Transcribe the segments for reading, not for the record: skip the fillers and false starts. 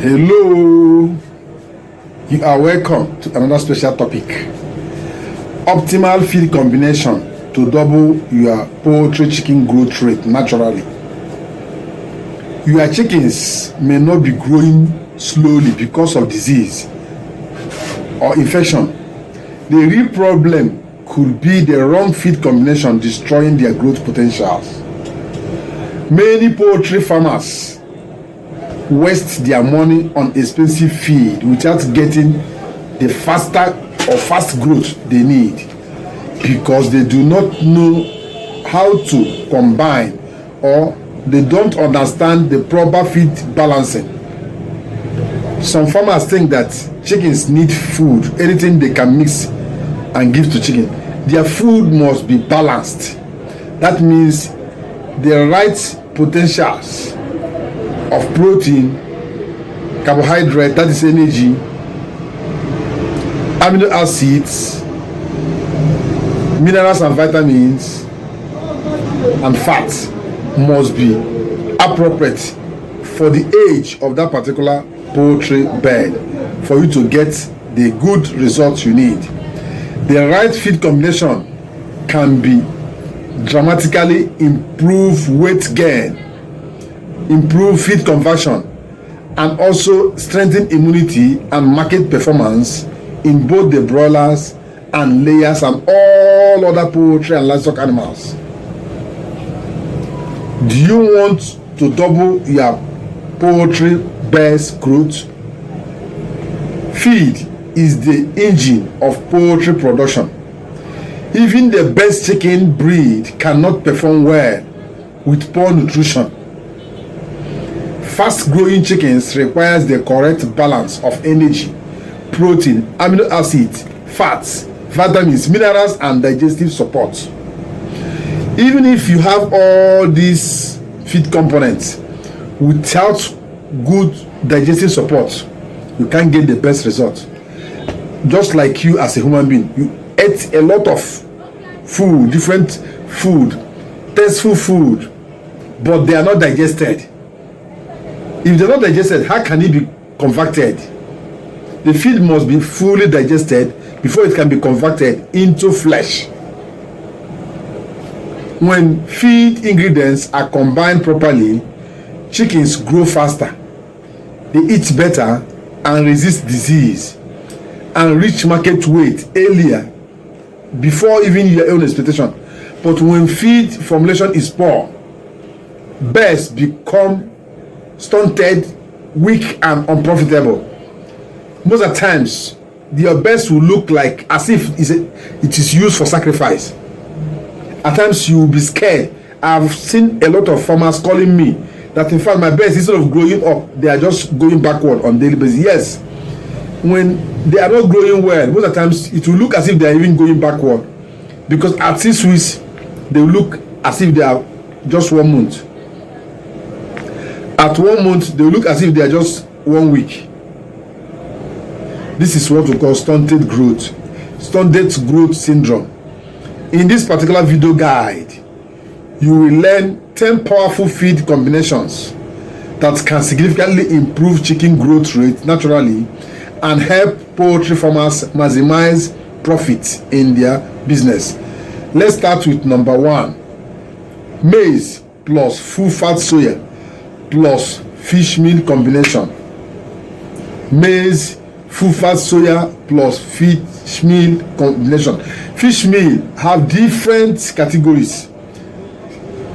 Hello, you are welcome to another special topic. Optimal feed combination to double your poultry chicken growth rate naturally. Your chickens may not be growing slowly because of disease or infection. The real problem could be the wrong feed combination destroying their growth potentials. Many poultry farmers waste their money on expensive feed without getting the fast growth they need because they do not know how to combine or they don't understand the proper feed balancing. Some farmers think that chickens need food, anything they can mix and give to chicken. Their food must be balanced. That means the right potentials of protein, carbohydrate, that is energy, amino acids, minerals and vitamins, and fats must be appropriate for the age of that particular poultry bed for you to get the good results you need. The right feed combination can be dramatically improve weight gain, improve feed conversion, and also strengthen immunity and market performance in both the broilers and layers and all other poultry and livestock animals. Do you want to double your poultry bed's growth? Feed is the engine of poultry production. Even the best chicken breed cannot perform well with poor nutrition. Fast-growing chickens requires the correct balance of energy, protein, amino acids, fats, vitamins, minerals, and digestive support. Even if you have all these feed components, without good digestive support, you can't get the best result. Just like you as a human being, you ate a lot of food, different food, tasteful food, but they are not digested. If they're not digested, how can it be converted? The feed must be fully digested before it can be converted into flesh. When feed ingredients are combined properly, chickens grow faster, they eat better and resist disease, and reach market weight earlier before even your own expectation. But when feed formulation is poor, birds become stunted, weak, and unprofitable. Most of the times, your birds will look like as if it is used for sacrifice. At times, you will be scared. I've seen a lot of farmers calling me that in fact my birds, instead of growing up, they are just going backward on daily basis. Yes, when they are not growing well, most of the times it will look as if they are even going backward, because at 6 weeks they will look as if they are just 1 month. At 1 month they will look as if they are just 1 week. This is what we call stunted growth syndrome. In this particular video guide, you will learn 10 powerful feed combinations that can significantly improve chicken growth rate naturally and help poultry farmers maximize profit in their business. Let's start with number 1. Maize plus full fat soya plus fish meal combination. Maize, full fat soya plus fish meal combination. Fish meal have different categories: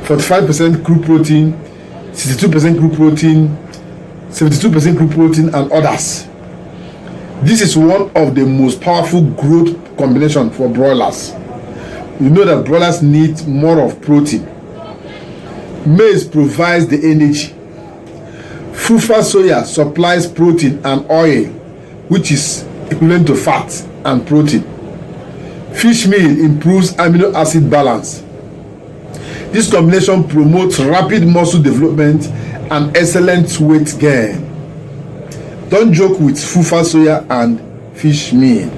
45% crude protein, 62% crude protein, 72% crude protein, and others. This is one of the most powerful growth combination for broilers. You know that broilers need more of protein. Maize provides the energy. Full fat soya supplies protein and oil, which is equivalent to fat and protein. Fish meal improves amino acid balance. This combination promotes rapid muscle development and excellent weight gain. Don't joke with full fat soya and fish meal.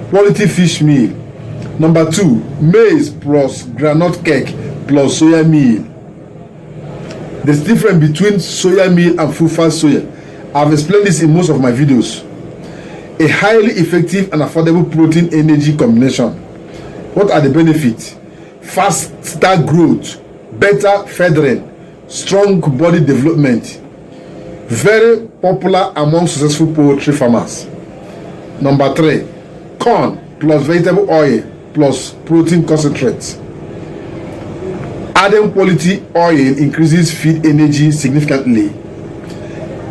Quality fish meal. Number 2, maize plus groundnut cake plus soya meal. There's difference between soya meal and full fat soya. I've explained this in most of my videos. A highly effective and affordable protein energy combination. What are the benefits? Faster growth, better feathering, strong body development. Very popular among successful poultry farmers. Number 3, corn plus vegetable oil plus protein concentrates. Adding quality oil increases feed energy significantly.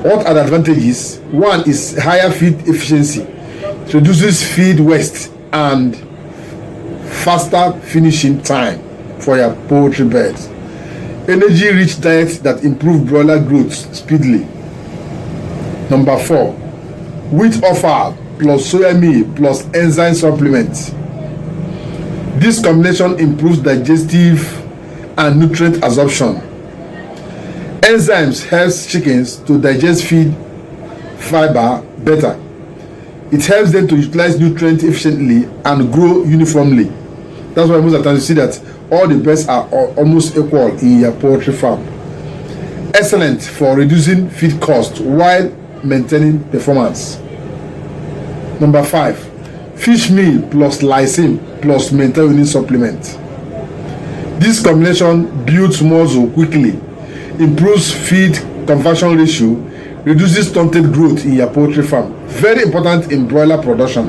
What are the advantages? 1 is higher feed efficiency. It reduces feed waste and faster finishing time for your poultry beds. Energy-rich diet that improve broiler growth speedily. Number 4, wheat offal plus soya meal plus enzyme supplements. This combination improves digestive and nutrient absorption. Enzymes helps chickens to digest feed fiber better. It helps them to utilize nutrients efficiently and grow uniformly. That's why most of the time you see that all the birds are almost equal in your poultry farm. Excellent for reducing feed cost while maintaining performance. Number 5, fish meal plus lysine plus mental supplement. This combination builds muscle quickly, improves feed conversion ratio, reduces stunted growth in your poultry farm. Very important in broiler production.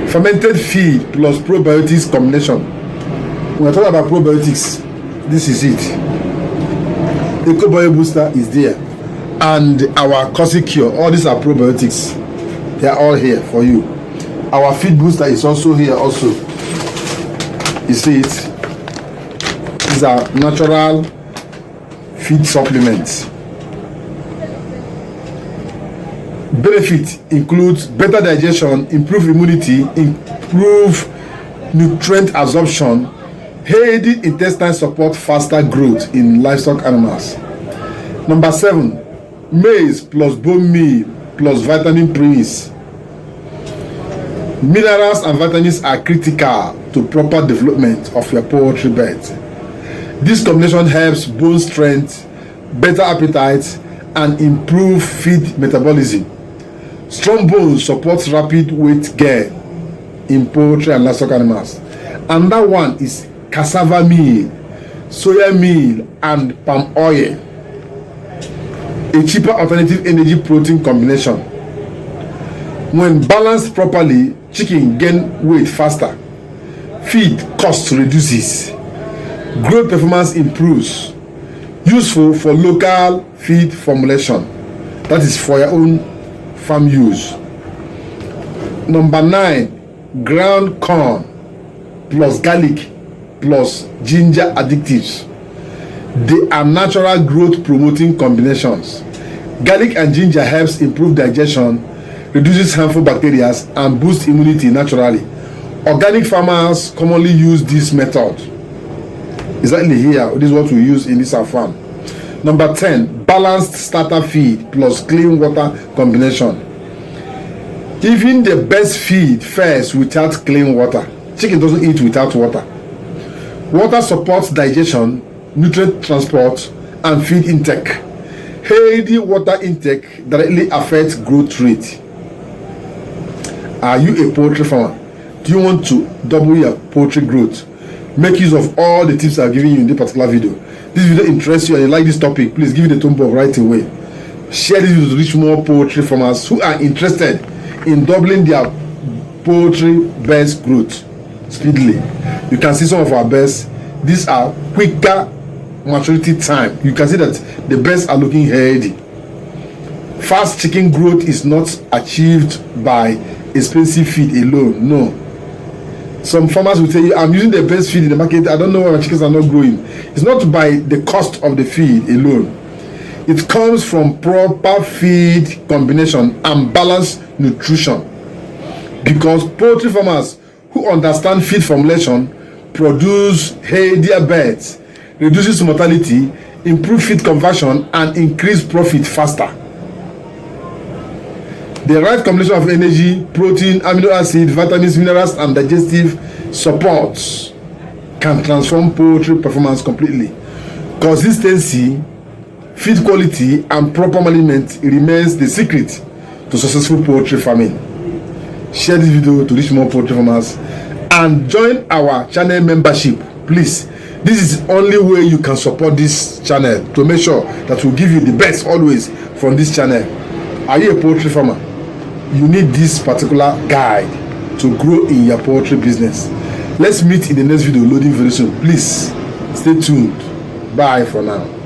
Fermented feed plus probiotics combination. When I talk about probiotics, this is it. The Eco Booster is there, and our Cosi Cure. All these are probiotics. They are all here for you. Our feed booster is also here. Also, you see it. These are natural feed supplements. Benefit includes better digestion, improved immunity, improved nutrient absorption, aided intestine support, faster growth in livestock animals. Number 7, maize plus bone meal plus vitamin premise. Minerals and vitamins are critical to proper development of your poultry bed. This combination helps bone strength, better appetite, and improve feed metabolism. Strong bones support rapid weight gain in poultry and livestock animals. Another one is cassava meal, soya meal, and palm oil. A cheaper alternative energy protein combination. When balanced properly, chicken gain weight faster, feed cost reduces, growth performance improves. Useful for local feed formulation, that is for your own farm use. Number 9, ground corn plus garlic plus ginger additives. They are natural growth promoting combinations. Garlic and ginger helps improve digestion, reduces harmful bacteria, and boosts immunity naturally. Organic farmers commonly use this method. Exactly here, this is what we use in this farm. Number 10, balanced starter feed plus clean water combination. Even the best feed fares without clean water. Chicken doesn't eat without water. Water supports digestion, nutrient transport, and feed intake. Healthy water intake directly affects growth rate. Are you a poultry farmer? Do you want to double your poultry growth? Make use of all the tips I've given you in this particular video. This video interests you and you like this topic, please give it a thumb up right away. Share this video to reach more poultry farmers who are interested in doubling their poultry birds growth speedily. You can see some of our birds. These are quicker maturity time. You can see that the birds are looking healthy. Fast chicken growth is not achieved by expensive feed alone. No. Some farmers will tell you, I'm using the best feed in the market, I don't know why my chickens are not growing. It's not by the cost of the feed alone. It comes from proper feed combination and balanced nutrition. Because poultry farmers who understand feed formulation produce healthier birds, reduces mortality, improve feed conversion, and increase profit faster. The right combination of energy, protein, amino acid, vitamins, minerals, and digestive supports can transform poultry performance completely. Consistency, feed quality, and proper management remains the secret to successful poultry farming. Share this video to reach more poultry farmers and join our channel membership, please. This is the only way you can support this channel to make sure that we give you the best always from this channel. Are you a poultry farmer? You need this particular guide to grow in your poultry business. Let's meet in the next video loading very soon. Please stay tuned. Bye for now.